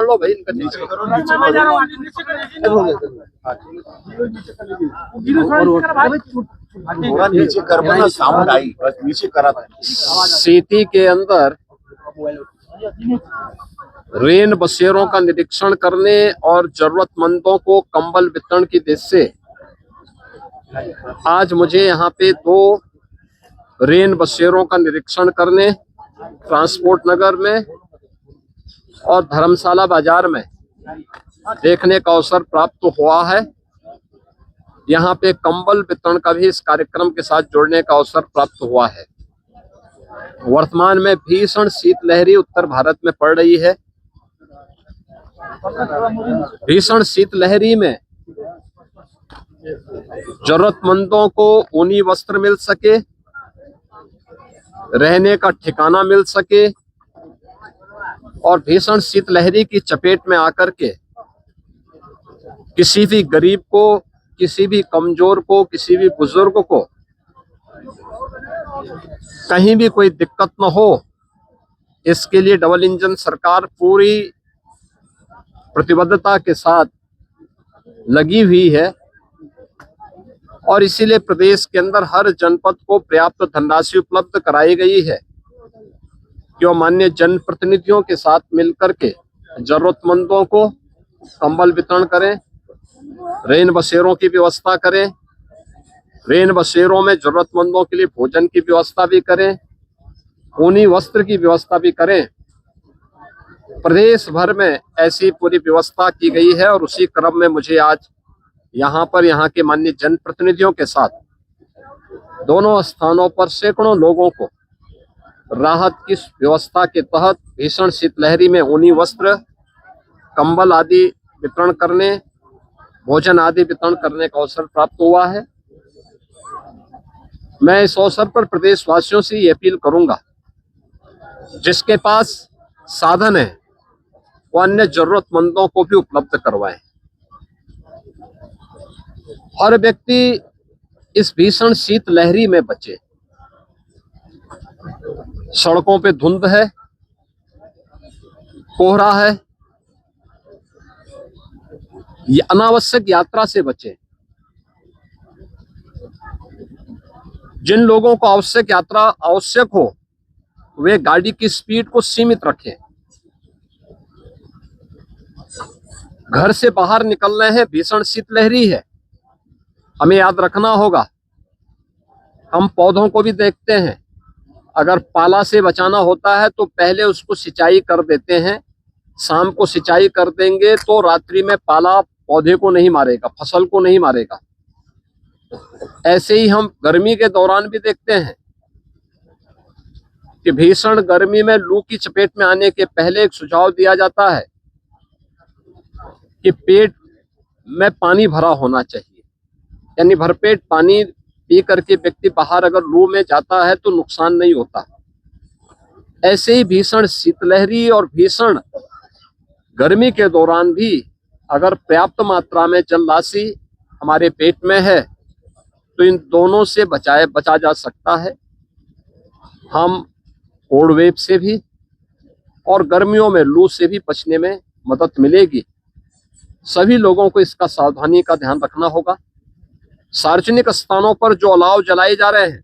लो भाई इनका नीचे। थोड़ा नीचे कर बना साउंड आई बस नीचे करा था। सिटी के अंदर रेन बसेरों का निरीक्षण करने और जरूरतमंदों को कंबल वितरण की दृष्टि से आज मुझे यहाँ पे 2 रेन बसेरों का निरीक्षण करने ट्रांसपोर्ट नगर में और धर्मशाला बाजार में देखने का अवसर प्राप्त हुआ है। यहाँ पे कंबल वितरण का भी इस कार्यक्रम के साथ जुड़ने का अवसर प्राप्त हुआ है। वर्तमान में भीषण शीतलहरी उत्तर भारत में पड़ रही है। भीषण शीतलहरी में जरूरतमंदों को ऊनी वस्त्र मिल सके, रहने का ठिकाना मिल सके और भीषण शीतलहरी की चपेट में आकर के किसी भी गरीब को, किसी भी कमजोर को, किसी भी बुजुर्ग को कहीं भी कोई दिक्कत न हो, इसके लिए डबल इंजन सरकार पूरी प्रतिबद्धता के साथ लगी हुई है और इसीलिए प्रदेश के अंदर हर जनपद को पर्याप्त धनराशि उपलब्ध कराई गई है कि माननीय जनप्रतिनिधियों के साथ मिलकर के जरूरतमंदों को कंबल वितरण करें, रेन बसेरों की व्यवस्था करें, रेन बसेरों में जरूरतमंदों के लिए भोजन की व्यवस्था भी करें, ऊनी वस्त्र की व्यवस्था भी करें। प्रदेश भर में ऐसी पूरी व्यवस्था की गई है और उसी क्रम में मुझे आज यहाँ के माननीय जनप्रतिनिधियों के साथ दोनों स्थानों पर सैकड़ों लोगों को राहत की व्यवस्था के तहत भीषण शीतलहरी में ऊनी वस्त्र, कंबल आदि वितरण करने, भोजन आदि वितरण करने का अवसर प्राप्त हुआ है। मैं इस अवसर पर प्रदेशवासियों से ये अपील करूंगा, जिसके पास साधन है वो अन्य जरूरतमंदों को भी उपलब्ध करवाएं। हर व्यक्ति इस भीषण शीतलहरी में बचे। सड़कों पे धुंध है, कोहरा है, ये अनावश्यक यात्रा से बचे। जिन लोगों को आवश्यक यात्रा आवश्यक हो वे गाड़ी की स्पीड को सीमित रखें। घर से बाहर निकल रहे हैं, भीषण शीतलहरी है, हमें याद रखना होगा। हम पौधों को भी देखते हैं, अगर पाला से बचाना होता है तो पहले उसको सिंचाई कर देते हैं। शाम को सिंचाई कर देंगे तो रात्रि में पाला पौधे को नहीं मारेगा, फसल को नहीं मारेगा। ऐसे ही हम गर्मी के दौरान भी देखते हैं कि भीषण गर्मी में लू की चपेट में आने के पहले एक सुझाव दिया जाता है कि पेट में पानी भरा होना चाहिए, यानी भरपेट पानी पी करके व्यक्ति बाहर अगर लू में जाता है तो नुकसान नहीं होता। ऐसे ही भीषण शीतलहरी और भीषण गर्मी के दौरान भी अगर पर्याप्त मात्रा में जल राशि हमारे पेट में है तो इन दोनों से बचा जा सकता है। हम कोल्ड वेव से भी और गर्मियों में लू से भी बचने में मदद मिलेगी। सभी लोगों को इसका सावधानी का ध्यान रखना होगा। सार्वजनिक स्थानों पर जो अलाव जलाए जा रहे हैं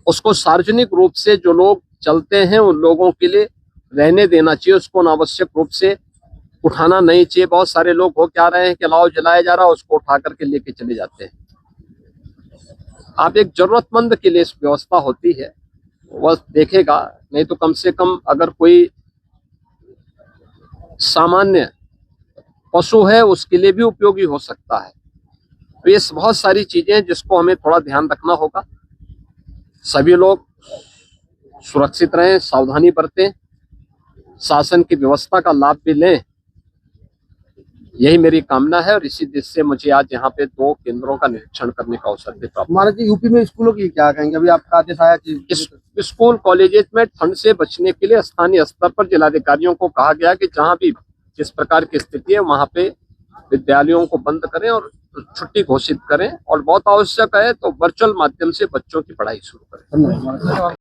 उसको सार्वजनिक रूप से जो लोग चलते हैं उन लोगों के लिए रहने देना चाहिए, उसको अनावश्यक रूप से उठाना नहीं चाहिए। बहुत सारे लोग हो क्या रहे हैं कि अलाव जलाया जा रहा है उसको उठा करके लेके चले जाते हैं। आप एक जरूरतमंद के लिए इस व्यवस्था होती है वह देखेगा, नहीं तो कम से कम अगर कोई सामान्य पशु है उसके लिए भी उपयोगी हो सकता है। तो ये बहुत सारी चीजें जिसको हमें थोड़ा ध्यान रखना होगा। सभी लोग सुरक्षित रहें, सावधानी बरतें, शासन की व्यवस्था का लाभ भी लें, यही मेरी कामना है। और इसी दृष्टि से मुझे आज यहाँ पे 2 केंद्रों का निरीक्षण करने का अवसर भी प्राप्त। महाराज जी, यूपी में स्कूलों की क्या कहेंगे? अभी आपका आदेश आया कि स्कूल कॉलेजेस में ठंड से बचने के लिए स्थानीय स्तर पर जिलाधिकारियों को कहा गया कि जहाँ भी जिस प्रकार की स्थिति है वहाँ पे विद्यालयों को बंद करें और छुट्टी घोषित करें और बहुत आवश्यक है तो वर्चुअल माध्यम से बच्चों की पढ़ाई शुरू करें। धन्यवाद।